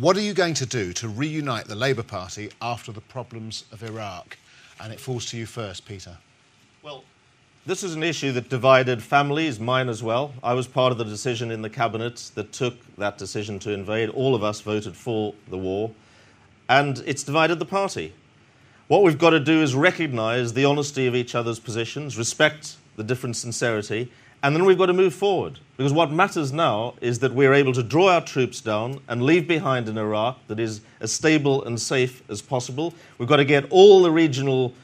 What are you going to do to reunite the Labour Party after the problems of Iraq? And it falls to you first, Peter. Well, this is an issue that divided families, mine as well. I was part of the decision in the cabinet that took that decision to invade. All of us voted for the war, and it's divided the party. What we've got to do is recognise the honesty of each other's positions, respect the different sincerity, and then we've got to move forward. Because what matters now is that we're able to draw our troops down and leave behind an Iraq that is as stable and safe as possible. We've got to get all the regional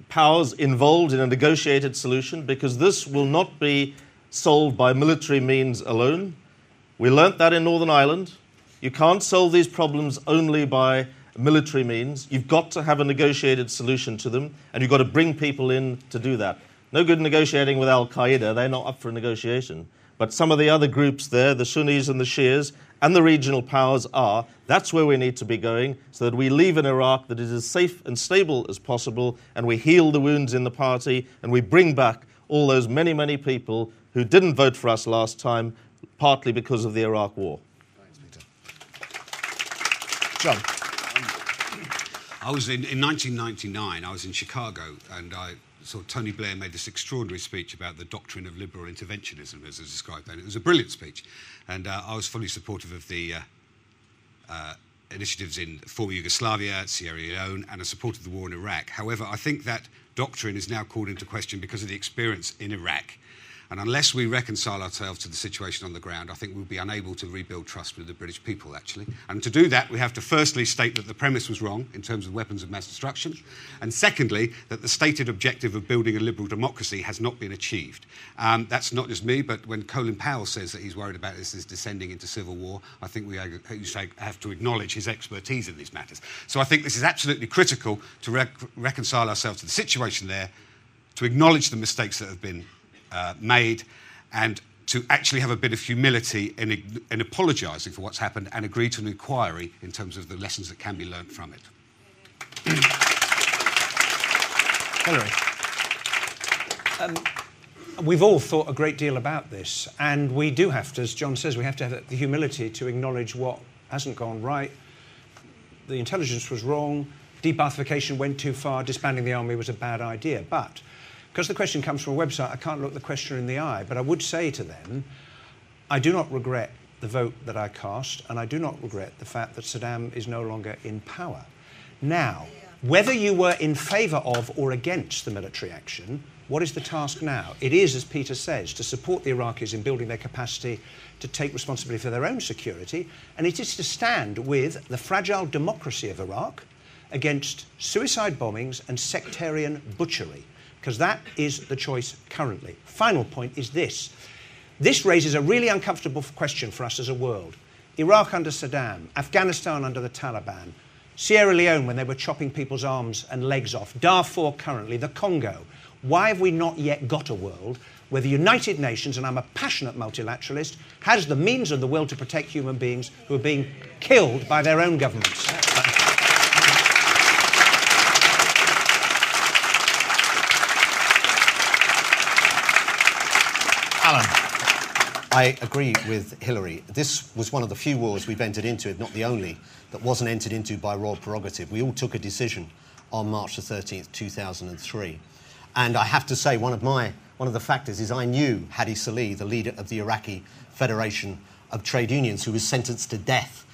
powers involved in a negotiated solution, because this will not be solved by military means alone. We learnt that in Northern Ireland. You can't solve these problems only by military means. You've got to have a negotiated solution to them, and you've got to bring people in to do that. No good negotiating with Al-Qaeda. They're not up for a negotiation. But some of the other groups there, the Sunnis and the Shias, and the regional powers are. That's where we need to be going, so that we leave an Iraq that is as safe and stable as possible, and we heal the wounds in the party, and we bring back all those many, many people who didn't vote for us last time, partly because of the Iraq war. Thanks, Peter. John. I was in 1999, I was in Chicago, and I saw Tony Blair made this extraordinary speech about the doctrine of liberal interventionism, as it's described, and it was a brilliant speech. And I was fully supportive of the initiatives in former Yugoslavia, Sierra Leone, and I supported the war in Iraq. However, I think that doctrine is now called into question because of the experience in Iraq. And unless we reconcile ourselves to the situation on the ground, I think we'll be unable to rebuild trust with the British people, actually. And to do that, we have to firstly state that the premise was wrong in terms of weapons of mass destruction, and secondly, that the stated objective of building a liberal democracy has not been achieved. That's not just me, but when Colin Powell says that he's worried about this as descending into civil war, I think we have to acknowledge his expertise in these matters. So I think this is absolutely critical to reconcile ourselves to the situation there, to acknowledge the mistakes that have been made, and to actually have a bit of humility in apologising for what's happened and agree to an inquiry in terms of the lessons that can be learnt from it. Hilary. We've all thought a great deal about this, and we do have to, as John says, we have to have the humility to acknowledge what hasn't gone right. The intelligence was wrong, de-Baathification went too far, disbanding the army was a bad idea. But because the question comes from a website, I can't look the questioner in the eye, but I would say to them, I do not regret the vote that I cast, and I do not regret the fact that Saddam is no longer in power. Now, whether you were in favour of or against the military action, what is the task now? It is, as Peter says, to support the Iraqis in building their capacity to take responsibility for their own security, and it is to stand with the fragile democracy of Iraq against suicide bombings and sectarian butchery, because that is the choice currently. Final point is this. This raises a really uncomfortable question for us as a world. Iraq under Saddam, Afghanistan under the Taliban, Sierra Leone when they were chopping people's arms and legs off, Darfur currently, the Congo. Why have we not yet got a world where the United Nations, and I'm a passionate multilateralist, has the means and the will to protect human beings who are being killed by their own governments? Alan. I agree with Hilary. This was one of the few wars we've entered into, if not the only, that wasn't entered into by royal prerogative. We all took a decision on March the 13th, 2003. And I have to say, one of the factors is I knew Hadi Salih, the leader of the Iraqi Federation of Trade Unions, who was sentenced to death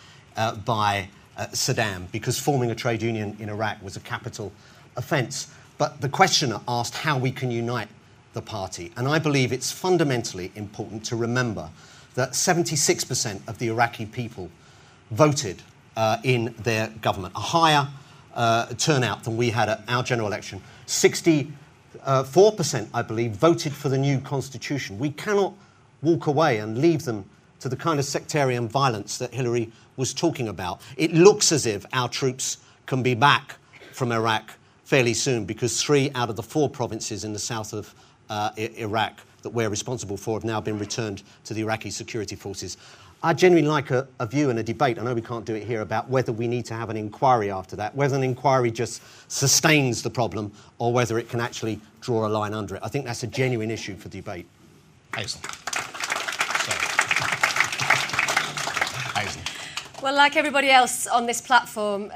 by Saddam, because forming a trade union in Iraq was a capital offence. But the questioner asked how we can unite the party. And I believe it's fundamentally important to remember that 76% of the Iraqi people voted in their government, a higher turnout than we had at our general election. 64%, I believe, voted for the new constitution. We cannot walk away and leave them to the kind of sectarian violence that Hilary was talking about. It looks as if our troops can be back from Iraq fairly soon, because 3 out of the 4 provinces in the south of Iraq that we're responsible for have now been returned to the Iraqi security forces. I genuinely like a view and a debate, I know we can't do it here, about whether we need to have an inquiry after that, whether an inquiry just sustains the problem or whether it can actually draw a line under it. I think that's a genuine issue for debate. Hazel. Well, like everybody else on this platform,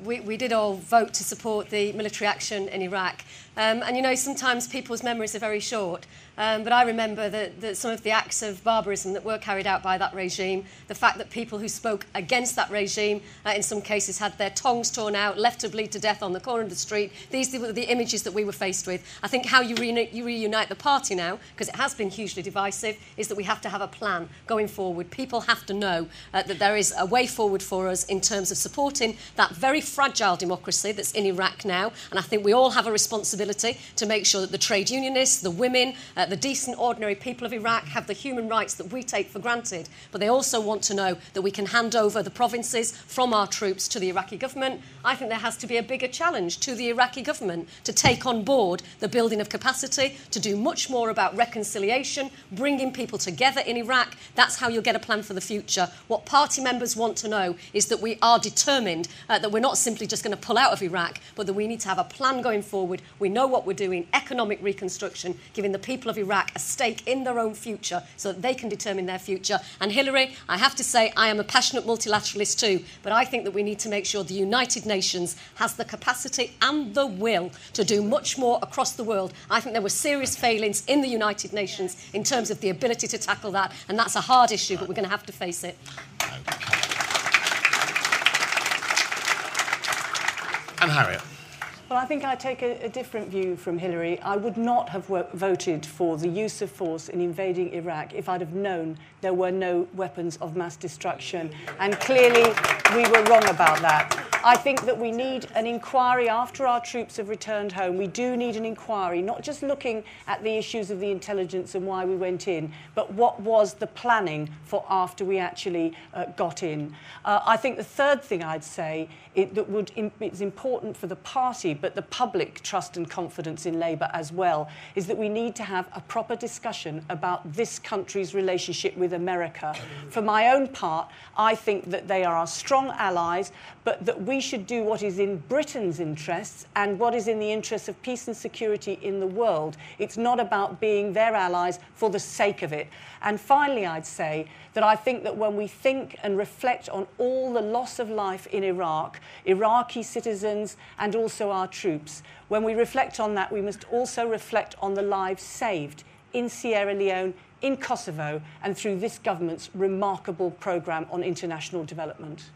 we did all vote to support the military action in Iraq. And, you know, sometimes people's memories are very short. But I remember that some of the acts of barbarism that were carried out by that regime, the fact that people who spoke against that regime, in some cases, had their tongues torn out, left to bleed to death on the corner of the street. These were the images that we were faced with. I think how you reunite the party now, because it has been hugely divisive, is that we have to have a plan going forward. People have to know that there is a way forward for us in terms of supporting that very fragile democracy that's in Iraq now. And I think we all have a responsibility to make sure that the trade unionists, the women, the decent, ordinary people of Iraq have the human rights that we take for granted. But they also want to know that we can hand over the provinces from our troops to the Iraqi government. I think there has to be a bigger challenge to the Iraqi government to take on board the building of capacity, to do much more about reconciliation, bringing people together in Iraq. That's how you'll get a plan for the future. What party members want to know is that we are determined, that we're not simply just going to pull out of Iraq, but that we need to have a plan going forward. We know what we're doing, economic reconstruction, giving the people of Iraq a stake in their own future so that they can determine their future. And Hilary, I have to say, I am a passionate multilateralist too, but I think that we need to make sure the United Nations has the capacity and the will to do much more across the world. I think there were serious failings in the United Nations in terms of the ability to tackle that, and that's a hard issue, but we're going to have to face it. And Harriet. Well, I think I take a different view from Hilary. I would not have voted for the use of force in invading Iraq if I'd have known there were no weapons of mass destruction. And clearly, we were wrong about that. I think that we need an inquiry after our troops have returned home. We do need an inquiry, not just looking at the issues of the intelligence and why we went in, but what was the planning for after we actually got in. I think the third thing I'd say it's important for the party, but the public trust and confidence in Labour as well, is that we need to have a proper discussion about this country's relationship with America. For my own part, I think that they are our strong allies, but that we should do what is in Britain's interests and what is in the interests of peace and security in the world. It's not about being their allies for the sake of it. And finally, I'd say that I think that when we think and reflect on all the loss of life in Iraq, Iraqi citizens and also our troops, when we reflect on that, we must also reflect on the lives saved in Sierra Leone, in Kosovo, and through this government's remarkable programme on international development.